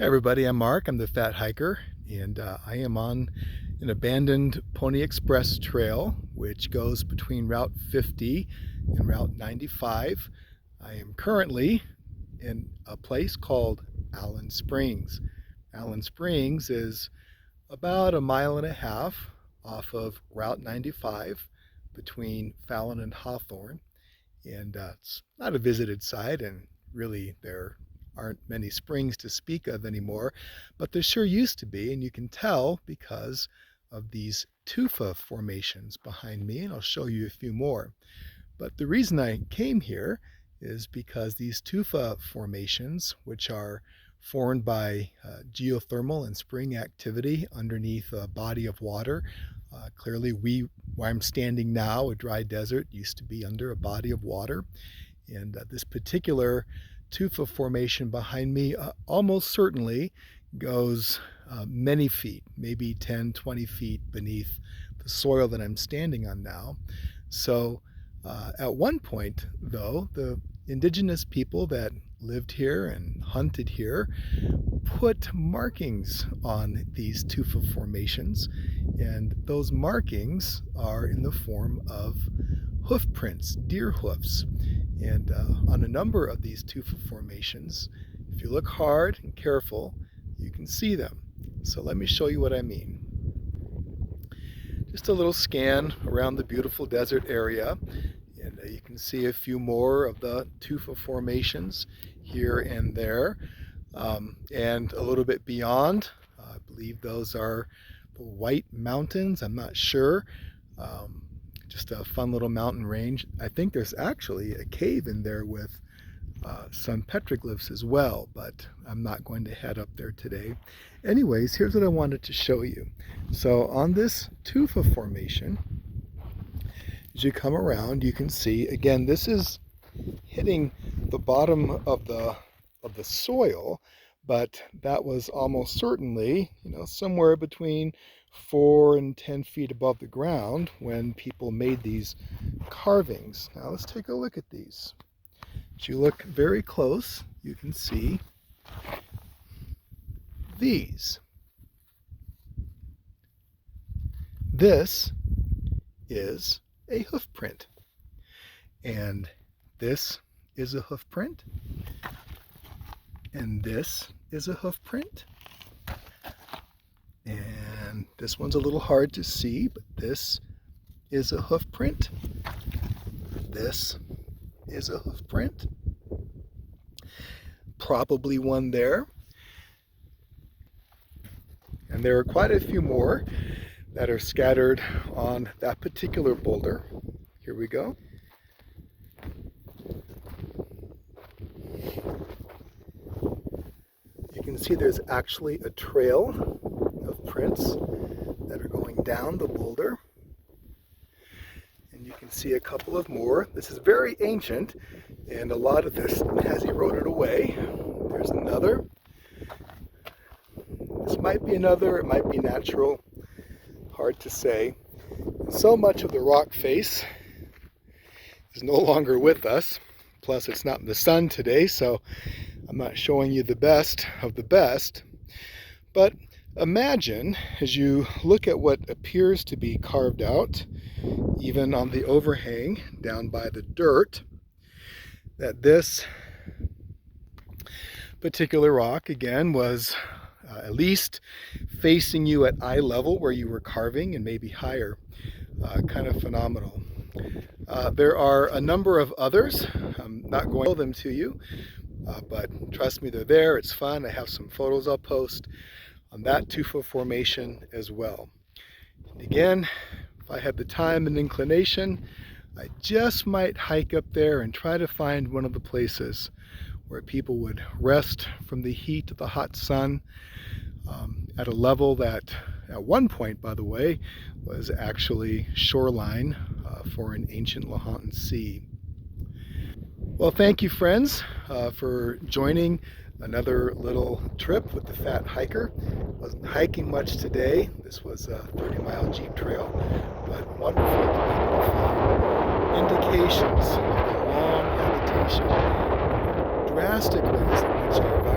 Hey everybody, I'm Mark. I'm the Fat Hiker, and I am on an abandoned Pony Express trail, which goes between Route 50 and Route 95. I am currently in a place called Allen Springs. Allen Springs is about a mile and a half off of Route 95 between Fallon and Hawthorne, and it's not a visited site, and really there aren't many springs to speak of anymore, but there sure used to be, and you can tell because of these tufa formations behind me, and I'll show you a few more. But the reason I came here is because these tufa formations, which are formed by geothermal and spring activity underneath a body of water. Clearly, where I'm standing now, a dry desert, used to be under a body of water. And this particular tufa formation behind me almost certainly goes many feet, maybe 10, 20 feet beneath the soil that I'm standing on now. So at one point, though, the indigenous people that lived here and hunted here put markings on these tufa formations, and those markings are in the form of hoof prints, deer hoofs. And on a number of these tufa formations, if you look hard and careful, you can see them. So let me show you what I mean. Just a little scan around the beautiful desert area, and you can see a few more of the tufa formations here and there, and a little bit beyond. I believe those are the White Mountains. I'm not sure. Just a fun little mountain range. I think there's actually a cave in there with some petroglyphs as well, but I'm not going to head up there today. Anyways, here's what I wanted to show you. So on this tufa formation, as you come around, you can see, again, this is hitting the bottom of the soil, but that was almost certainly, somewhere between 4 and 10 feet above the ground when people made these carvings. Now let's take a look at these. As you look very close, you can see these. This is a hoof print, and this is a hoof print, and this is a hoof print, and this one's a little hard to see, but this is a hoof print. This is a hoof print. Probably one there. And there are quite a few more that are scattered on that particular boulder. Here we go. You can see there's actually a trail of prints that are going down the boulder. And you can see a couple of more. This is very ancient, and a lot of this has eroded away. There's another. This might be another, it might be natural. Hard to say. So much of the rock face is no longer with us. Plus, it's not in the sun today, so I'm not showing you the best of the best. But imagine, as you look at what appears to be carved out, even on the overhang down by the dirt, that this particular rock, again, was at least facing you at eye level where you were carving, and maybe higher. Kind of phenomenal. There are a number of others. I'm not going to show them to you, but trust me, they're there. It's fun. I have some photos I'll post on that tufa formation as well. And again, if I had the time and inclination, I just might hike up there and try to find one of the places where people would rest from the heat of the hot sun, at a level that at one point, by the way, was actually shoreline for an ancient Lahontan Sea. Well, thank you, friends, for joining another little trip with the Fat Hiker. Wasn't hiking much today. This was a 30-mile Jeep trail, but wonderful to be able to find indications of the long habitation, drastic ways in which our